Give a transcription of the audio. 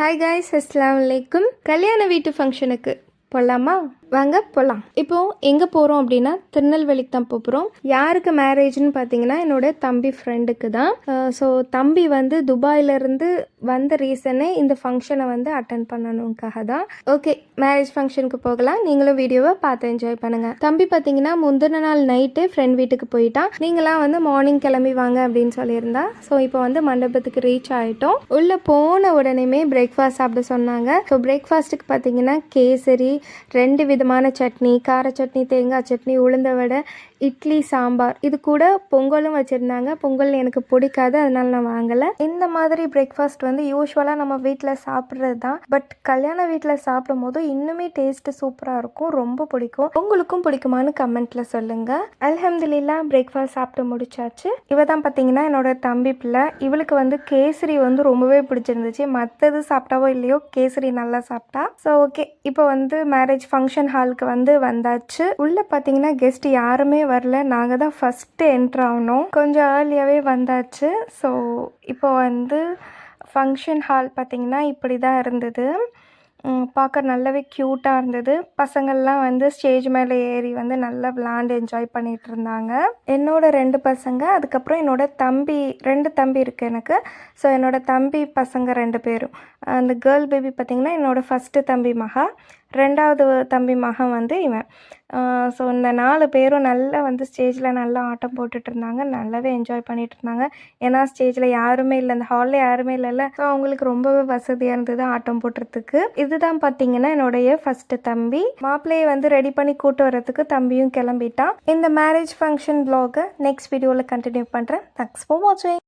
Hi guys, அஸ்ஸலாமு அலைக்கும். கல்யாண வீட்டு ஃபங்க்ஷனுக்கு போகலாமா? வாங்க போகலாம். இப்போது எங்கே போகிறோம் அப்படின்னா திருநெல்வேலிக்கு தான் போகிறோம். யாருக்கு மேரேஜ்னு பார்த்தீங்கன்னா என்னோடய தம்பி ஃப்ரெண்டுக்கு தான். ஸோ தம்பி வந்து துபாயிலேருந்து வந்த ரீசனே இந்த ஃபங்க்ஷனை வந்து அட்டன் பண்ணணுக்காக தான். ஓகே, மேரேஜ் ஃபங்க்ஷனுக்கு போகலாம். நீங்களும் வீடியோவை பார்த்து என்ஜாய் பண்ணுங்கள். தம்பி பார்த்தீங்கன்னா முந்தின நாள் நைட்டே ஃப்ரெண்ட் வீட்டுக்கு போயிட்டான். நீங்களாம் வந்து மார்னிங் கிளம்பி வாங்க அப்படின்னு சொல்லியிருந்தா. ஸோ இப்போ வந்து மண்டபத்துக்கு ரீச் ஆகிட்டோம். உள்ளே போன உடனேமே பிரேக்ஃபாஸ்ட் சாப்பிட சொன்னாங்க. ஸோ பிரேக்ஃபாஸ்ட்டுக்கு பார்த்தீங்கன்னா கேசரி, 2 விதமான சட்னி, கார சட்னி, தேங்காய் சட்னி, உளுந்த வடை, இட்லி, சாம்பார். இது கூட பொங்கலும் வச்சுருந்தாங்க. பொங்கல் எனக்கு பிடிக்காது, அதனால நான் வாங்கலை. இந்த மாதிரி பிரேக்ஃபாஸ்ட் வந்து யூஸ்வலாக நம்ம வீட்டில் சாப்பிட்றது தான். பட் கல்யாண வீட்டில் சாப்பிடும் போது இன்னுமே டேஸ்ட்டு சூப்பராக இருக்கும். ரொம்ப பிடிக்கும். உங்களுக்கும் பிடிக்குமான்னு கமெண்ட்டில் சொல்லுங்கள். அல்ஹம்துலில்லாஹ் பிரேக்ஃபாஸ்ட் சாப்பிட்டு முடிச்சாச்சு. இவ தான் பார்த்தீங்கன்னா என்னோட தம்பி பிள்ளை. இவளுக்கு வந்து கேசரி வந்து ரொம்பவே பிடிச்சிருந்துச்சு. மற்றது சாப்பிட்டாவோ இல்லையோ கேசரி நல்லா சாப்பிட்டா. ஸோ ஓகே, இப்போ வந்து மேரேஜ் ஃபங்க்ஷன் ஹாலுக்கு வந்து வந்தாச்சு. உள்ளே பார்த்தீங்கன்னா கெஸ்ட் யாருமே வரல. நாங்கள் தான் ஃபஸ்ட்டு என்ட்ரு ஆகணும். கொஞ்சம் ஏர்லியாகவே வந்தாச்சு. ஸோ இப்போ வந்து ஃபங்க்ஷன் ஹால் பார்த்திங்கன்னா இப்படி தான் இருந்தது. பார்க்க நல்லாவே க்யூட்டாக இருந்தது. பசங்கள்லாம் வந்து ஸ்டேஜ் மேலே ஏறி வந்து நல்லா விளாண்டு என்ஜாய் பண்ணிகிட்டு இருந்தாங்க. என்னோடய 2 பசங்க, அதுக்கப்புறம் என்னோடய தம்பி 2 தம்பி இருக்குது எனக்கு. ஸோ என்னோடய தம்பி பசங்க 2 பேரும். அந்த கேர்ள் பேபி பார்த்திங்கன்னா என்னோடய ஃபஸ்ட்டு தம்பி மகா, 2வது தம்பி மகன் வந்து இவன். ஸோ இந்த 4 பேரும் நல்லா வந்து ஸ்டேஜில் நல்லா ஆட்டம் போட்டுட்டு இருந்தாங்க. நல்லாவே என்ஜாய் பண்ணிகிட்டு இருந்தாங்க. ஏன்னா ஸ்டேஜில் யாருமே இல்லை, அந்த ஹாலில் யாருமே இல்லைல்ல. ஸோ அவங்களுக்கு ரொம்பவே வசதியாக இருந்தது ஆட்டம் போடுறதுக்கு. இதுதான் பார்த்தீங்கன்னா என்னுடைய ஃபஸ்ட்டு தம்பி. மாப்பிள்ளையை வந்து ரெடி பண்ணி கூட்டு வர்றதுக்கு தம்பியும் கிளம்பிட்டான். இந்த மேரேஜ் ஃபங்க்ஷன் வ்ளாகை நெக்ஸ்ட் வீடியோவில் கண்டினியூ பண்ணுறேன். தேங்க்ஸ் ஃபார் வாட்சிங்.